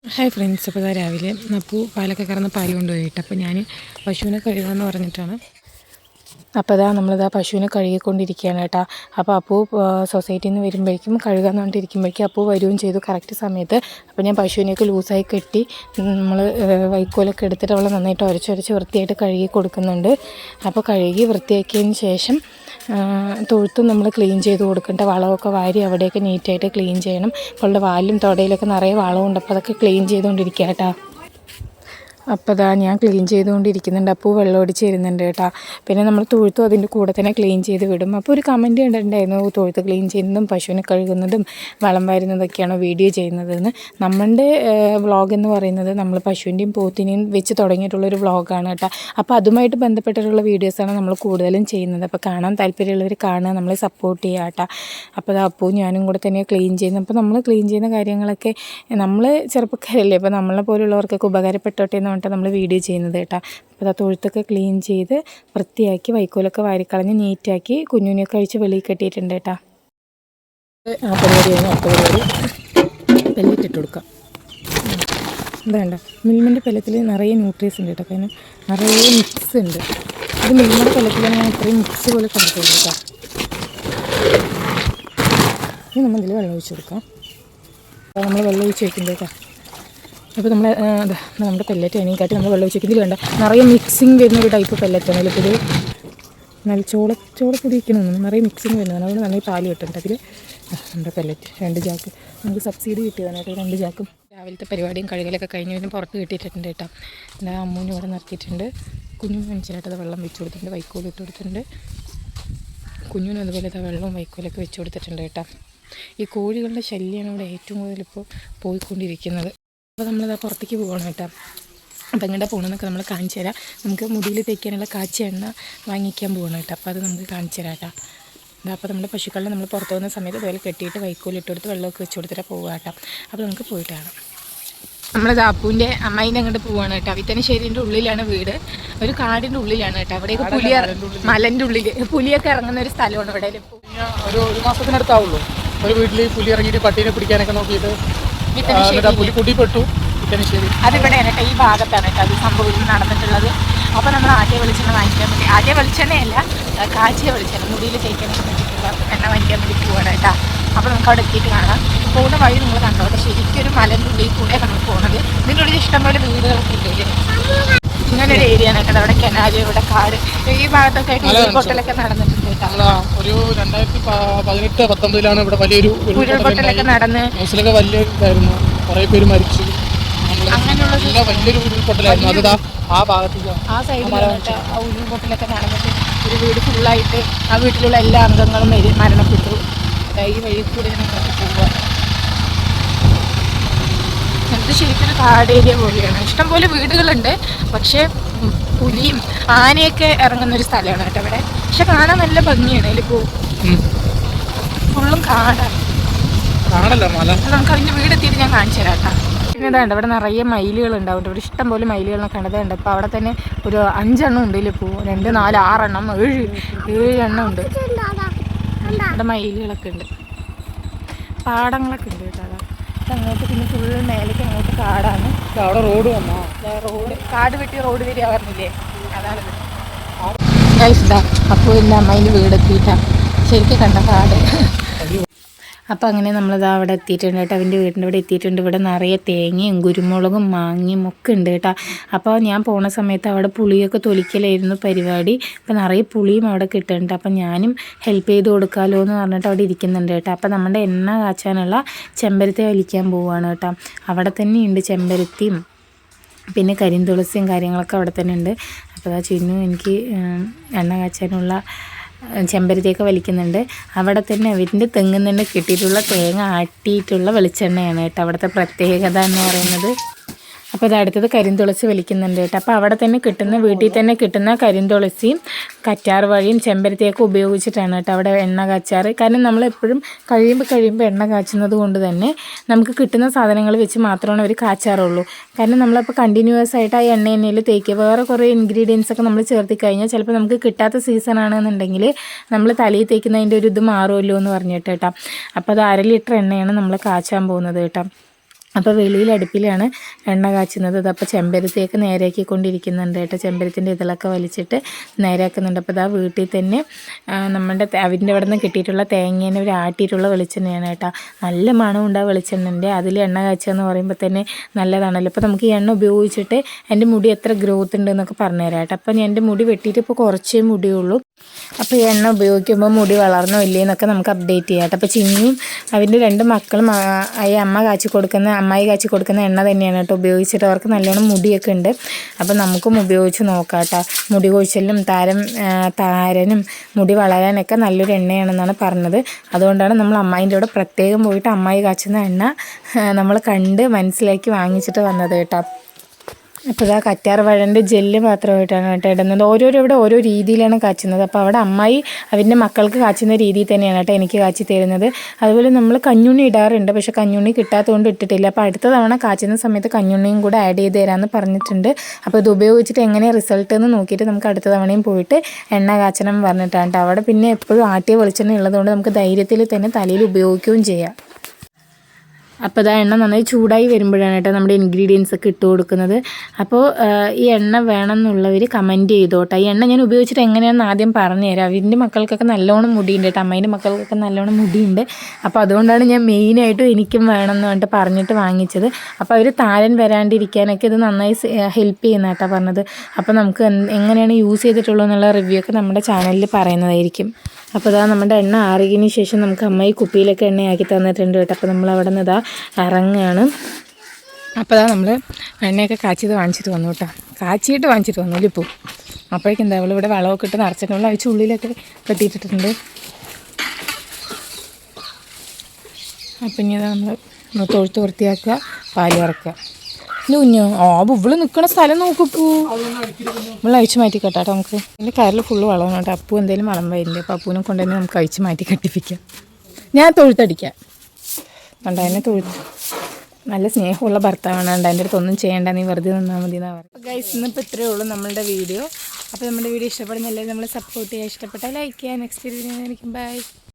Hi friends, അപ്പോൾ ഇതാ രാവിലെ അപ്പു പാലൊക്കെ കറന്ന് പാൽ കൊണ്ടുപോയിട്ട് അപ്പോൾ ഞാൻ പശുവിനെ കഴുകാമെന്ന് പറഞ്ഞിട്ടാണ്. അപ്പോൾ ഇതാ നമ്മളിതാ പശുവിനെ കഴുകിക്കൊണ്ടിരിക്കുകയാണ് കേട്ടോ. അപ്പോൾ അപ്പു സൊസൈറ്റിയിൽ നിന്ന് വരുമ്പോഴേക്കും കഴുകാമെന്ന് പറഞ്ഞിട്ടിരിക്കുമ്പോഴേക്കും അപ്പു വരികയും ചെയ്തു കറക്റ്റ് സമയത്ത്. അപ്പോൾ ഞാൻ പശുവിനെയൊക്കെ ലൂസായി കെട്ടി നമ്മൾ വൈക്കോലൊക്കെ എടുത്തിട്ട് അവളെ നന്നായിട്ട് ഉരച്ചുരച്ച് വൃത്തിയായിട്ട് കഴുകി കൊടുക്കുന്നുണ്ട്. അപ്പോൾ കഴുകി വൃത്തിയാക്കിയതിന് ശേഷം തൊഴുത്തും നമ്മൾ ക്ലീൻ ചെയ്ത് കൊടുക്കേണ്ട, വളമൊക്കെ വാരി അവിടെയൊക്കെ നീറ്റായിട്ട് ക്ലീൻ ചെയ്യണം. അവളുടെ വാലും തൊടയിലൊക്കെ നിറയെ വളമുണ്ട്, അപ്പോൾ അതൊക്കെ ക്ലീൻ ചെയ്തുകൊണ്ടിരിക്കുക കേട്ടോ. അപ്പോൾ ഇതാ ഞാൻ ക്ലീൻ ചെയ്തുകൊണ്ടിരിക്കുന്നുണ്ട്. അപ്പോൾ വെള്ളം ഒടിച്ച് വരുന്നുണ്ട് കേട്ടോ. പിന്നെ നമ്മൾ തൊഴുത്തും അതിൻ്റെ കൂടെ തന്നെ ക്ലീൻ ചെയ്ത് വിടും. അപ്പോൾ ഒരു കമൻറ്റ് കണ്ടിട്ടുണ്ടായിരുന്നു, തൊഴുത്ത് ക്ലീൻ ചെയ്യുന്നതും പശുവിനെ കഴുകുന്നതും വളം വരുന്നതൊക്കെയാണോ വീഡിയോ ചെയ്യുന്നതെന്ന്. നമ്മളുടെ വ്ളോഗ് എന്ന് പറയുന്നത് നമ്മൾ പശുവിൻ്റെയും പോത്തിനെയും വെച്ച് തുടങ്ങിയിട്ടുള്ളൊരു വ്ളോഗാണ് കേട്ടോ. അപ്പോൾ അതുമായിട്ട് ബന്ധപ്പെട്ടിട്ടുള്ള വീഡിയോസാണ് നമ്മൾ കൂടുതലും ചെയ്യുന്നത്. അപ്പോൾ കാണാൻ താല്പര്യമുള്ളവർ കാണുക, നമ്മളെ സപ്പോർട്ട് ചെയ്യുക കേട്ടോ. അപ്പോൾ അത് അപ്പോൾ ഞാനും കൂടെ തന്നെ ക്ലീൻ ചെയ്യുന്നത്. അപ്പോൾ നമ്മൾ ക്ലീൻ ചെയ്യുന്ന കാര്യങ്ങളൊക്കെ നമ്മൾ ചെറുപ്പക്കാരല്ലേ, അപ്പോൾ നമ്മളെ പോലുള്ളവർക്കൊക്കെ ഉപകാരപ്പെട്ടോട്ടെ എന്ന് പറഞ്ഞിട്ട് നമ്മൾ വീഡിയോ ചെയ്യുന്നത് കേട്ടോ. അപ്പോൾ ആ തൊഴുത്തൊക്കെ ക്ലീൻ ചെയ്ത് വൃത്തിയാക്കി വൈക്കോലൊക്കെ വാരിക്കളഞ്ഞ് നീറ്റാക്കി കുഞ്ഞുനെയൊക്കെ കഴിച്ച് വെളിയിൽ കെട്ടിയിട്ടുണ്ട് കേട്ടോ. ആ പരിപാടി കഴിഞ്ഞാൽ അടുത്ത പരിപാടി പെല്ലറ്റിട്ട് കൊടുക്കാം. ഇതാണ്ട മിൽമൻ്റെ പെല്ലത്തിൽ നിറയെ ന്യൂട്രീസ് ഉണ്ട് കേട്ടോ. കാരണം നിറയെ മിക്സ് ഉണ്ട്. ഇത് മിൽമയുടെ പെല്ലത്തിലാണ് ഞാൻ ഇത്രയും മിക്സ് പോലെ കണ്ടിട്ടുള്ളൂ കേട്ടോ. ഇനി നമ്മൾ ഇതിൽ വെള്ളം ഒഴിച്ച് കൊടുക്കാം. അപ്പോൾ നമ്മൾ വെള്ളം ഒഴിച്ച് വയ്ക്കുന്നത് കേട്ടോ. അപ്പോൾ നമ്മൾ നമ്മുടെ പെല്ലറ്റ് അതിനെക്കാട്ടി നമ്മൾ വെള്ളം ഒഴിച്ച് ഇതിൽ വേണ്ട നിറയെ മിക്സിങ് വരുന്നൊരു ടൈപ്പ് പെല്ലറ്റാണ്. അതിലിപ്പോൾ ഇത് നല്ല ചോളപ്പൊടി വയ്ക്കണമെന്ന് നിറയെ മിക്സിങ് വരുന്നതാണ്. അതുകൊണ്ട് നല്ല പാല് കിട്ടുന്നുണ്ട് അതിൽ. നമ്മുടെ പെല്ലറ്റ് 2 ചാക്ക് നമുക്ക് സബ്സിഡി കിട്ടിയതാണ് കേട്ടോ. 2 ചാക്കും രാവിലത്തെ പരിപാടിയും കഴുകലൊക്കെ കഴിഞ്ഞ് പിന്നെ പുറത്ത് കിട്ടിയിട്ടുണ്ട് കേട്ടോ. പിന്നെ അമ്മൂന് ഇവിടെ നിർത്തിയിട്ടുണ്ട്. കുഞ്ഞു മനസ്സിലായിട്ട് അത് വെള്ളം വെച്ച് കൊടുത്തിട്ടുണ്ട്, വൈക്കോലും ഇട്ട് കൊടുത്തിട്ടുണ്ട്. കുഞ്ഞിനും അതുപോലെ വെള്ളവും വൈക്കോലൊക്കെ വെച്ച് കൊടുത്തിട്ടുണ്ട് കേട്ടോ. ഈ കോഴികളുടെ ശല്യമാണ് ഇവിടെ ഏറ്റവും കൂടുതൽ ഇപ്പോൾ പോയിക്കൊണ്ടിരിക്കുന്നത്. അപ്പോൾ നമ്മളത് പുറത്തേക്ക് പോകണം കേട്ടോ. അപ്പോൾ എങ്ങോട്ടാ പോകണമെന്നൊക്കെ നമ്മൾ കാണിച്ചു തരാം. നമുക്ക് മുടിയിൽ തേക്കാനുള്ള കാച്ചി എണ്ണ വാങ്ങിക്കാൻ പോകണം കേട്ടോ. അപ്പോൾ അത് നമുക്ക് കാണിച്ചു തരാം കേട്ടോ. അപ്പോൾ നമ്മുടെ പശുക്കളെ നമ്മൾ പുറത്ത് പോകുന്ന സമയത്ത് അതുപോലെ കെട്ടിയിട്ട് വൈക്കോലിട്ട് കൊടുത്ത് വെള്ളമൊക്കെ വെച്ച് കൊടുത്തിട്ട് പോകുക കേട്ടോ. അപ്പോൾ നമുക്ക് പോയിട്ട് കാണാം. നമ്മളത് അപ്പൂൻ്റെ അമ്മായിൻ്റെ അങ്ങോട്ട് പോവുകയാണ് കേട്ടോ. വിത്തനശ്ശേരിൻ്റെ ഉള്ളിലാണ് വീട്, ഒരു കാടിൻ്റെ ഉള്ളിലാണ് കേട്ടോ. അവിടെയൊക്കെ മലൻ്റെ ഉള്ളിൽ പുലിയൊക്കെ ഇറങ്ങുന്ന ഒരു സ്ഥലമാണ് ഇവിടെ. ഒരു മാസത്തിനടുത്താവുള്ളൂ ഒരു വീട്ടിൽ പുലി ഇറങ്ങിയിട്ട് പട്ടീനെ പിടിക്കാനൊക്കെ നോക്കിയിട്ട് പുലി കുടിപ്പെട്ടു. അതിവിടെയാണ് കേട്ടോ, ഈ ഭാഗത്താണ് കേട്ടോ അത് സംഭവം നടന്നിട്ടുള്ളത്. അപ്പോൾ നമ്മൾ ആദ്യ വെളിച്ചെണ്ണ വാങ്ങിക്കാൻ വേണ്ടി, ആദ്യ വെളിച്ചെണ്ണയല്ല കാച്ചിയ വെളിച്ചെണ്ണ മുടിയിൽ തേക്കാനൊക്കെ വേണ്ടിയിട്ടുള്ള എണ്ണ വാങ്ങിക്കാൻ വേണ്ടി പോവാണ് കേട്ടോ. അപ്പോൾ നമുക്ക് അവിടെ എത്തിയിട്ട് കാണാം. പോകുന്ന വഴി നിങ്ങൾ കണ്ടോ, അവിടെ ശരിക്കും ഒരു മലൻ്റെ ഉള്ളിൽ കൂടെ നമ്മൾ പോകുന്നത്. ഇതിൻ്റെ ഉള്ളിൽ ഇഷ്ടംപോലെ വീടുകളൊക്കെ ഇല്ലേ, ഇങ്ങനൊരു ഏരിയ ആണ് കേട്ടോ. അവിടെ കനാല്, ഇവിടെ കാട്, ഈ ഭാഗത്തൊക്കെ ആയിട്ട് ഉരുൾപൊട്ടലൊക്കെ നടന്നിട്ടുണ്ട് കേട്ടോ. ഒരു 2018-19 ഇവിടെ വലിയൊരു ഉരുൾപൊട്ടലൊക്കെ നടന്ന് വലിയ ഇതായിരുന്നു, കുറേ പേര് മരിച്ചു. അങ്ങനെയുള്ള വലിയൊരു ഉരുൾപൊട്ടലായിരുന്നു. അത് ആ ഭാഗത്തേക്ക് ആ സൈഡിലാണ് ആ ഉരുൾപൊട്ടലൊക്കെ നടന്നിട്ട് ഒരു വീട് ഫുള്ളായിട്ട് ആ വീട്ടിലുള്ള എല്ലാ അംഗങ്ങളും മരണപ്പെട്ടു. ഈ വഴി കൂടി നമുക്ക് പോവുക. ഇത് ശരിക്കും കാട് ഏരിയ പോലെയാണ്. ഇഷ്ടംപോലെ വീടുകളുണ്ട്, പക്ഷേ പുലിയും ആനയൊക്കെ ഇറങ്ങുന്നൊരു സ്ഥലമാണ് കേട്ടോ ഇവിടെ. പക്ഷെ കാണാൻ നല്ല ഭംഗിയാണ്. അതിൽ ഫുള്ളും കാടാണ്. നമുക്ക് അതിൻ്റെ വീടെത്തിയിട്ട് ഞാൻ കാണിച്ചു തരാം കേട്ടോ. പിന്നെ ഇതാണ്ട് ഇവിടെ നിറയെ മയിലുകളുണ്ടാവും. ഇവിടെ ഇഷ്ടംപോലെ മയിലുകളൊക്കെ കണ്ടതുണ്ട്. അപ്പോൾ അവിടെ തന്നെ ഒരു 5 എണ്ണം ഉണ്ട്. ഇതിൽ 2, 4, 6 എണ്ണം, 7 എണ്ണം ഉണ്ട്. ഇവിടെ മയിലുകളൊക്കെ ഉണ്ട്, പാടങ്ങളൊക്കെ ഉണ്ട് കേട്ടോ. അങ്ങോട്ട് പിന്നെ ഫുള്ള് മേലേക്ക് അങ്ങോട്ട് കാടാണ്. അവിടെ റോഡ് വന്നോ, റോഡ് കാട് വെട്ടി റോഡ് വരിക പറഞ്ഞില്ലേ, അതാണ് ഇതാ. അപ്പോൾ എൻ്റെ അമ്മേൻ്റെ വീടെത്തിയിട്ടാണ് ശരിക്കും കണ്ട കാട്. അപ്പോൾ അങ്ങനെ നമ്മളിതാ അവിടെ എത്തിയിട്ടുണ്ട് കേട്ടോ. അവൻ്റെ വീടിൻ്റെ ഇവിടെ എത്തിയിട്ടുണ്ട്. ഇവിടെ നിറയെ തേങ്ങയും കുരുമുളകും മാങ്ങയും ഒക്കെ ഉണ്ട് കേട്ടോ. അപ്പോൾ ഞാൻ പോണ സമയത്ത് അവിടെ പുളിയൊക്കെ തൊലിക്കലായിരുന്നു പരിപാടി. അപ്പോൾ നിറയെ പുളിയും അവിടെ കിട്ടുന്നുണ്ട്. അപ്പം ഞാനും ഹെൽപ്പ് ചെയ്ത് കൊടുക്കാമല്ലോ എന്ന് പറഞ്ഞിട്ട് അവിടെ ഇരിക്കുന്നുണ്ട് കേട്ടോ. അപ്പോൾ നമ്മുടെ എണ്ണ കാച്ചാനുള്ള ചെമ്പരത്തി വലിക്കാൻ പോവുകയാണ് കേട്ടോ. അവിടെ തന്നെയുണ്ട് ചെമ്പരത്തിയും പിന്നെ കരിന്തുളസിയും കാര്യങ്ങളൊക്കെ അവിടെ തന്നെ ഉണ്ട്. അപ്പോൾ ആ ചിന്നു എനിക്ക് എണ്ണ കാച്ചാനുള്ള ചെമ്പരത്തിയൊക്കെ വലിക്കുന്നുണ്ട്. അവിടെ തന്നെ അവരിൻ്റെ തെങ്ങിൽ നിന്ന് കിട്ടിയിട്ടുള്ള തേങ്ങ ആട്ടിയിട്ടുള്ള വെളിച്ചെണ്ണയാണ് കേട്ടോ അവിടുത്തെ പ്രത്യേകത എന്ന് പറയുന്നത്. അപ്പോൾ അത് അടുത്തത് കരിന്തുളസി വലിക്കുന്നുണ്ട് കേട്ടോ. അപ്പോൾ അവിടെ തന്നെ കിട്ടുന്ന, വീട്ടിൽ തന്നെ കിട്ടുന്ന കരിന്തുളസിയും കറ്റാർ വഴിയും ചെമ്പരത്തിയൊക്കെ ഉപയോഗിച്ചിട്ടാണ് കേട്ടോ അവിടെ എണ്ണ കാച്ചാറ്. കാരണം നമ്മളെപ്പോഴും കഴിയുമ്പോൾ എണ്ണ കാച്ചുന്നത് കൊണ്ട് തന്നെ നമുക്ക് കിട്ടുന്ന സാധനങ്ങൾ വെച്ച് മാത്രമാണ് അവർ കാച്ചാറുള്ളൂ. കാരണം നമ്മളപ്പോൾ കണ്ടിന്യൂസ് ആയിട്ട് ആ എണ്ണയിൽ തേക്കുക, വേറെ കുറേ ഇൻഗ്രീഡിയൻസ് ഒക്കെ നമ്മൾ ചേർത്തി കഴിഞ്ഞാൽ ചിലപ്പോൾ നമുക്ക് കിട്ടാത്ത സീസൺ ആണെന്നുണ്ടെങ്കിൽ നമ്മൾ തലയിൽ തേക്കുന്നതിൻ്റെ ഒരു ഇത് മാറുമല്ലോ എന്ന് പറഞ്ഞിട്ട് കേട്ടോ. അപ്പോൾ അത് 1/2 ലിറ്റർ എണ്ണയാണ് നമ്മൾ കാച്ചാൻ പോകുന്നത് കേട്ടോ. അപ്പോൾ വെളിയിൽ അടുപ്പിലാണ് എണ്ണ കാച്ചുന്നത്. അതപ്പോൾ ചെമ്പരത്തിയൊക്കെ നേരെയാക്കിക്കൊണ്ടിരിക്കുന്നുണ്ട് കേട്ടോ. ചെമ്പരത്തിൻ്റെ ഇതിലൊക്കെ വലിച്ചിട്ട് നേരെയാക്കുന്നുണ്ട്. അപ്പോൾ ഇതാ വീട്ടിൽ തന്നെ നമ്മുടെ അതിൻ്റെ അവിടെ നിന്ന് കിട്ടിയിട്ടുള്ള തേങ്ങേനെ ഒരു ആട്ടിയിട്ടുള്ള വെളിച്ചെണ്ണയാണ് കേട്ടോ. നല്ല മണമുണ്ട് ആ വെളിച്ചെണ്ണൻ്റെ. അതിൽ എണ്ണ കാച്ചുക എന്ന് പറയുമ്പോൾ തന്നെ നല്ലതാണല്ലോ. അപ്പോൾ നമുക്ക് ഈ എണ്ണ ഉപയോഗിച്ചിട്ട് എൻ്റെ മുടി എത്ര ഗ്രോത്ത് ഉണ്ട് എന്നൊക്കെ പറഞ്ഞുതരാം കേട്ടോ. അപ്പോൾ എൻ്റെ മുടി വെട്ടിയിട്ട് ഇപ്പോൾ കുറച്ചേ മുടിയുള്ളൂ. അപ്പോൾ ഈ എണ്ണ ഉപയോഗിക്കുമ്പോൾ മുടി വളർന്നോ ഇല്ലേ എന്നൊക്കെ നമുക്ക് അപ്ഡേറ്റ് ചെയ്യാം കേട്ടോ. അപ്പോൾ ചിന്നിയും അവൻ്റെ 2 മക്കളും ഈ അമ്മായി കാച്ചി കൊടുക്കുന്ന എണ്ണ തന്നെയാണ് കേട്ടോ ഉപയോഗിച്ചിട്ട്. അവർക്ക് നല്ലോണം മുടിയൊക്കെ ഉണ്ട്. അപ്പോൾ നമുക്കും ഉപയോഗിച്ച് നോക്കാം കേട്ടോ. മുടി കൊഴിച്ചിലും താരനും മുടി വളരാനൊക്കെ നല്ലൊരു എണ്ണയാണെന്നാണ് പറഞ്ഞത്. അതുകൊണ്ടാണ് നമ്മൾ അമ്മായിൻ്റെ കൂടെ പ്രത്യേകം പോയിട്ട് അമ്മായി കാച്ചുന്ന എണ്ണ നമ്മൾ കണ്ട് മനസ്സിലാക്കി വാങ്ങിച്ചിട്ട് വന്നത് കേട്ടോ. അപ്പോൾ ഇതാ കറ്റാർ വാഴൻ്റെ ജെല്ല് മാത്രമായിട്ടാണ് കേട്ടോ ഇടുന്നത്. ഇവിടെ ഓരോ രീതിയിലാണ് കാച്ചുന്നത്. അപ്പോൾ അവിടെ അമ്മായി അവൻ്റെ മക്കൾക്ക് കാച്ചുന്ന രീതിയിൽ തന്നെയാണ് കേട്ടോ എനിക്ക് കാച്ചി തരുന്നത്. അതുപോലെ നമ്മൾ കഞ്ഞുണ്ണി ഇടാറുണ്ട്, പക്ഷേ കഞ്ഞുണ്ണി കിട്ടാത്തതുകൊണ്ട് ഇട്ടിട്ടില്ല. അപ്പോൾ അടുത്ത തവണ കാച്ചുന്ന സമയത്ത് കഞ്ഞുണ്ണിയും കൂടെ ആഡ് ചെയ്ത് തരാമെന്ന് പറഞ്ഞിട്ടുണ്ട്. അപ്പോൾ ഇത് ഉപയോഗിച്ചിട്ട് എങ്ങനെ റിസൾട്ട് എന്ന് നോക്കിയിട്ട് നമുക്ക് അടുത്ത തവണയും പോയിട്ട് എണ്ണ കാച്ചണം പറഞ്ഞിട്ടാണ് കേട്ടോ. അവിടെ പിന്നെ എപ്പോഴും ആട്ടിയ വെളിച്ചെണ്ണ ഉള്ളതുകൊണ്ട് നമുക്ക് ധൈര്യത്തിൽ തന്നെ തലയിൽ ഉപയോഗിക്കുകയും ചെയ്യാം. അപ്പോൾ ഇതാ എണ്ണ നന്നായി ചൂടായി വരുമ്പോഴാണ് കേട്ടോ നമ്മുടെ ഇൻഗ്രീഡിയൻസ് ഒക്കെ ഇട്ട് കൊടുക്കുന്നത്. അപ്പോൾ ഈ എണ്ണ വേണമെന്നുള്ളവർ കമൻറ്റ് ചെയ്തോട്ടെ. ഈ എണ്ണ ഞാൻ ഉപയോഗിച്ചിട്ട് എങ്ങനെയാണെന്ന് ആദ്യം പറഞ്ഞുതരാം. അവൻ്റെ മക്കൾക്കൊക്കെ നല്ലോണം മുടിയുണ്ട് കേട്ടോ. അമ്മേൻ്റെ മക്കൾക്കൊക്കെ നല്ലോണം മുടിയുണ്ട്. അപ്പോൾ അതുകൊണ്ടാണ് ഞാൻ മെയിനായിട്ടും എനിക്കും വേണമെന്ന് പറഞ്ഞിട്ട് വാങ്ങിച്ചത്. അപ്പോൾ അവർ താരൻ വരാണ്ടിരിക്കാനൊക്കെ ഇത് നന്നായി ഹെൽപ്പ് ചെയ്യുന്ന കേട്ടോ പറഞ്ഞത്. അപ്പോൾ നമുക്ക് എങ്ങനെയാണ് യൂസ് ചെയ്തിട്ടുള്ളൂ എന്നുള്ള റിവ്യൂ ഒക്കെ നമ്മുടെ ചാനലിൽ പറയുന്നതായിരിക്കും. അപ്പോൾ ഇതാ നമ്മുടെ എണ്ണ ആറിയതിന് ശേഷം നമുക്ക് അമ്മായി കുപ്പിയിലൊക്കെ എണ്ണയാക്കി തന്നിട്ടുണ്ട് കേട്ടോ. അപ്പോൾ നമ്മൾ അവിടെ നിന്ന് ഇതാ ഇറങ്ങുകയാണ്. അപ്പോൾ ഇതാ നമ്മൾ എണ്ണയൊക്കെ കാച്ചിയത് വാങ്ങിച്ചിട്ട് വന്നു കേട്ടോ. കാച്ചിയിട്ട് വാങ്ങിച്ചിട്ട് വന്നു ഇപ്പോൾ. അപ്പോഴേക്കും എന്താ ഇവിടെ വളമൊക്കെ ഇട്ട് നിറച്ചിട്ടുള്ള അഴിച്ച് ഉള്ളിലൊക്കെ കെട്ടിയിട്ടിട്ടുണ്ട്. അപ്പം ഇനി ഇതാ നമ്മൾ തൊഴുത്ത് വൃത്തിയാക്കുക, പാല് ഇറക്കുക. കുഞ്ഞോ ഇവള് നിൽക്കണ സ്ഥലം നോക്കിപ്പൂ. നമ്മൾ അഴിച്ച് മാറ്റി കെട്ടാട്ടോ നമുക്ക്. എൻ്റെ കയറിൽ ഫുള്ള് വളമാണ് കേട്ടോ. അപ്പൂ എന്തെങ്കിലും വളം വരുന്നുണ്ട്. അപ്പോൾ അപ്പൂനെ കൊണ്ട് തന്നെ നമുക്ക് അഴിച്ച് മാറ്റി കെട്ടിപ്പിക്കാം. ഞാൻ തൊഴുത്തടിക്കാം കണ്ടോ. എന്നെ തൊഴുത്ത് നല്ല സ്നേഹമുള്ള ഭർത്താവാണ് കണ്ടോ. എൻ്റെ അടുത്തൊന്നും ചെയ്യേണ്ട, നീ വെറുതെ നിന്നാൽ മതി എന്നാണ് പറയുന്നത്. അപ്പോൾ ഗൈസ് ഇന്നിപ്പോൾ ഇത്രയേ ഉള്ളൂ നമ്മളുടെ വീഡിയോ. അപ്പോൾ നമ്മുടെ വീഡിയോ ഇഷ്ടപ്പെടുന്നില്ലെങ്കിൽ നമ്മൾ സപ്പോർട്ട് ചെയ്യുക. ഇഷ്ടപ്പെട്ടാൽ ലൈക്ക് ചെയ്യുക. നെക്സ്റ്റ് വീഡിയോ ആയിരിക്കും. ബൈ.